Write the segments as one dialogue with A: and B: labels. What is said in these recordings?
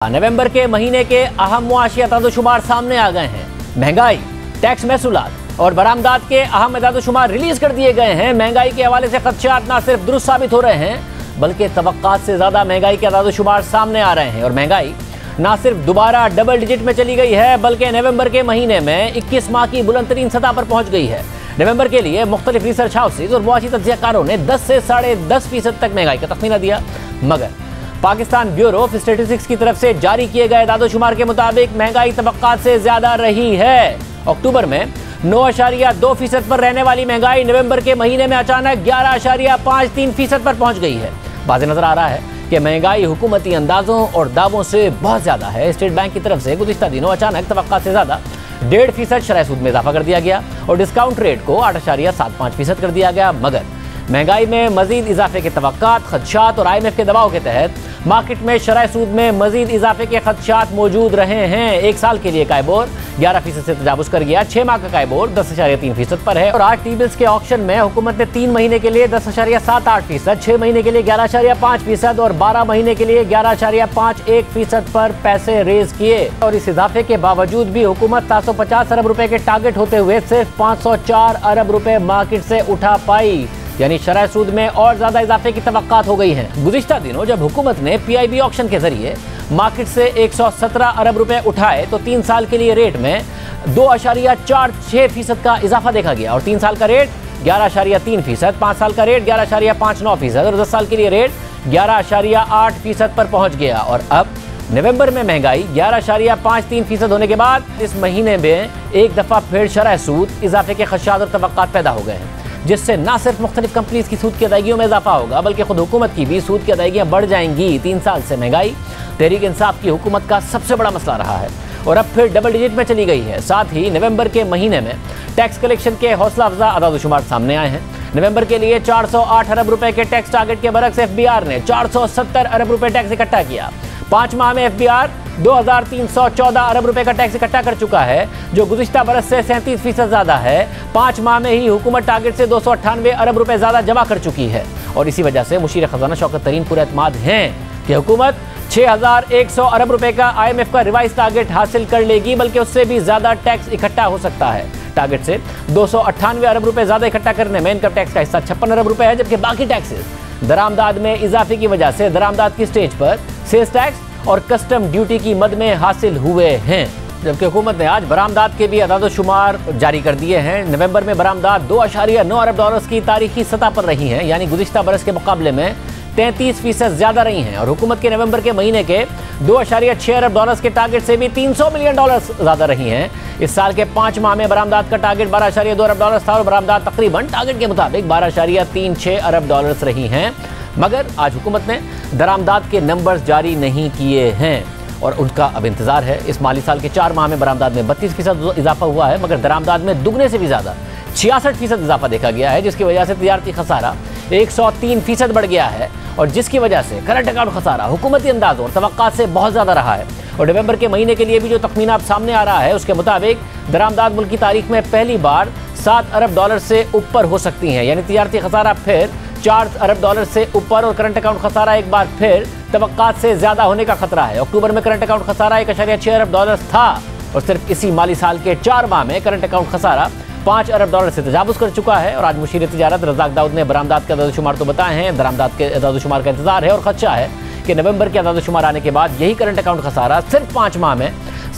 A: नवंबर के महीने के अहम मुआशी अदाद-ओ-शुमार सामने आ गए हैं। महंगाई, टैक्स महसूलात और बरामदात के अहम अदाद-ओ-शुमार रिलीज कर दिए गए हैं। महंगाई के हवाले से खदशात न सिर्फ दुरुस्त साबित हो रहे हैं बल्कि तवक्कात से ज्यादा महंगाई के अदाद-ओ-शुमार सामने आ रहे हैं। और महंगाई न सिर्फ दोबारा डबल डिजिट में चली गई है बल्कि नवंबर के महीने में 21 माह की बुलंदतरीन सतह पर पहुंच गई है। नवंबर के लिए मुख्तलिफ रिसर्च हाउसेज और मुआशी तज्ज़ियाकारों ने 10 से 10.5% तक महंगाई का तखमीना दिया, मगर पाकिस्तान ब्यूरो ऑफ स्टैटिस्टिक्स की तरफ से जारी किए गए दादो-शुमार के मुताबिक महंगाई तवक्कात से ज्यादा रही है। अक्टूबर में 9.2% पर रहने वाली महंगाई नवंबर के महीने में अचानक 11.53% पर पहुंच गई है। वाज़ेह नजर आ रहा है कि महंगाई हुकूमती अंदाजों और दावों से बहुत ज्यादा है। स्टेट बैंक की तरफ से गुज़िश्ता दिनों अचानक तवक्कात से ज्यादा 1.5% शरह सूद में इजाफा कर दिया गया और डिस्काउंट रेट को 8.75% कर दिया गया, मगर महंगाई में मजीद इजाफे के तवक्कात, खदशात और IMF के दबाव के तहत मार्केट में शरह सूद में मजीद इजाफे के खदशात मौजूद रहे हैं। एक साल के लिए कायबोर 11% से तजावुज़ कर गया, 6 माह का कायबोर 10.3% पर है। और आज टी बिल्स के ऑक्शन में हुकूमत ने 3 महीने के लिए 10.78%, 6 महीने के लिए 11.5% और 12 महीने के लिए 11.51% पर पैसे रेज किए। और इस इजाफे के बावजूद भी हुकूमत 750 अरब रुपए के टारगेट होते हुए सिर्फ 504 अरब रुपए मार्केट से उठा पाई, यानी शरह सूद में और ज्यादा इजाफे की तवक्कात हो गई है। गुज़िश्ता दिनों जब हुकूमत ने PIB ऑक्शन के जरिए मार्केट से 117 अरब रुपए उठाए तो 3 साल के लिए रेट में 2.46% का इजाफा देखा गया और 3 साल का रेट 11.3%, 5 साल का रेट 11.59% और 10 साल के लिए रेट 11.8% पर पहुंच गया। और अब नवंबर में महंगाई 11.53% होने के बाद इस महीने में एक दफा फिर शरह सूद इजाफे के खदशात और तवक्कात पैदा हो गए हैं, जिससे न सिर्फ मुख्तलिफ कंपनीज की सूद की अदायगियों में इजाफा होगा बल्कि खुद हुकूमत की भी सूद की अदायगियां बढ़ जाएंगी। 3 साल से महंगाई तहरीक इंसाफ की हुकूमत का सबसे बड़ा मसला रहा है और अब फिर डबल डिजिट में चली गई है। साथ ही नवंबर के महीने में टैक्स कलेक्शन के हौसला अफजा अदाद-ओ-शुमार सामने आए हैं। नवंबर के लिए 408 अरब रुपए के टैक्स टारगेट के बरक्स FBR ने 470 अरब रुपए टैक्स इकट्ठा किया। 5 माह में FBR 2314 अरब रुपए का टैक्स इकट्ठा कर चुका है, जो गुज़िश्ता बरस से 37% ज्यादा है। 5 माह में ही हुकूमत टारगेट से 298 अरब रुपए ज्यादा जमा कर चुकी है और इसी वजह से मुशीर खजाना शौकत तरीन पूरे एतमाद हैं कि हुकूमत 6100 अरब रुपए का IMF का रिवाइज टारगेट हासिल कर लेगी, बल्कि उससे भी ज्यादा टैक्स इकट्ठा हो सकता है। टारगेट से 298 अरब रुपए ज्यादा इकट्ठा करने में इनकम टैक्स का हिस्सा 56 अरब रुपए है, जबकि बाकी टैक्सेस दरामदाद में इजाफे की वजह से दरामदाद की स्टेज पर सेल्स टैक्स और कस्टम ड्यूटी की मद में हासिल हुए हैं। जबकि हुकूमत ने आज बरामदात के भी अदाद-ओ-शुमार जारी कर दिए हैं। नवंबर में बरामदात 2.9 अरब डॉलर्स की तारीखी सतह पर रही हैं, यानी गुज़िश्ता बरस के मुकाबले में 33% ज्यादा रही हैं। और हुकूमत के नवंबर के महीने के 2.6 अरब डॉलर्स के टारगेट से भी 300 मिलियन डॉलर्स ज्यादा रही हैं। इस साल के 5 माह में बरामदात का टारगेट 12.2 अरब डॉलर्स था और बरामदात तकरीबन टारगेट के मुताबिक 12.36 अरब डॉलर्स रही हैं, मगर आज हुकूमत ने दरामदात के नंबर्स जारी नहीं किए हैं और उनका अब इंतजार है। इस माली साल के 4 माह में बरामदात में 32% इजाफा हुआ है, मगर दरामदात में दुगने से भी ज्यादा 66% इजाफा देखा गया है, जिसकी वजह से तिजारती खसारा 103% बढ़ गया है और जिसकी वजह से करंट अकाउंट खसारा हुकूमती अंदाजों और तवक्कात से बहुत ज्यादा रहा है। और नवंबर के महीने के लिए भी जो तखमीना अब सामने आ रहा है उसके मुताबिक दरामदात मुल्क की तारीख में पहली बार 7 अरब डॉलर से ऊपर हो सकती हैं, यानी तिजारती खसारा फिर 4 अरब डॉलर से ऊपर और करंट अकाउंट खसारा एक बार फिर तवक्कात से ज्यादा होने का खतरा है। अक्टूबर में करंट अकाउंट खसारा 1.6 अरब डॉलर था और सिर्फ इसी माली साल के 4 माह में करंट अकाउंट खसारा 5 अरब डॉलर से तजावुज़ कर चुका है। और आज मुशीर तिजारत रज़ाक दाऊद ने बरामदात के अदाद-ओ-शुमार तो बताए हैं, दरामदात के अदाद-ओ-शुमार का इंतजार है और खदशा है कि नवंबर के अदाद-ओ-शुमार आने के बाद यही करंट अकाउंट खसारा सिर्फ 5 माह में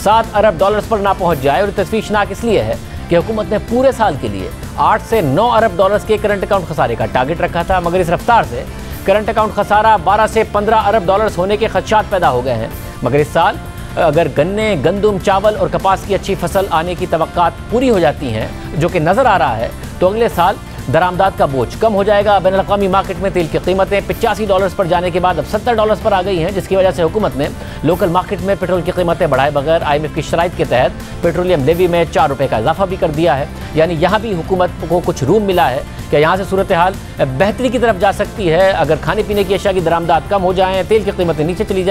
A: 7 अरब डॉलर्स पर ना पहुंच जाए। और तशवीशनाक इसलिए है कि हुकूमत ने पूरे साल के लिए 8 से 9 अरब डॉलर्स के करंट अकाउंट खसारे का टारगेट रखा था, मगर इस रफ्तार से करंट अकाउंट खसारा 12 से 15 अरब डॉलर्स होने के खदशात पैदा हो गए हैं। मगर इस साल अगर गन्ने, गंदुम, चावल और कपास की अच्छी फसल आने की तवक्कात पूरी हो जाती हैं, जो कि नजर आ रहा है, तो अगले साल दरामदात का बोझ कम हो जाएगा। बैनुल अक़वामी मार्केट में तेल की कीमतें 85 डॉलर्स पर जाने के बाद अब 70 डॉलर्स पर आ गई हैं, जिसकी वजह से हुकूमत ने लोकल मार्केट में पेट्रोल की कीमतें बढ़ाए बगैर IMF की शराइत के तहत पेट्रोलियम लेवी में 4 रुपए का इजाफा भी कर दिया है। यानी यहाँ भी हुकूमत को कुछ रूम मिला है कि यहाँ से सूरत हाल बेहतरी की तरफ जा सकती है। अगर खाने पीने की अशिया की दरामदात कम हो जाए, तेल की कीमतें नीचे चली जाए।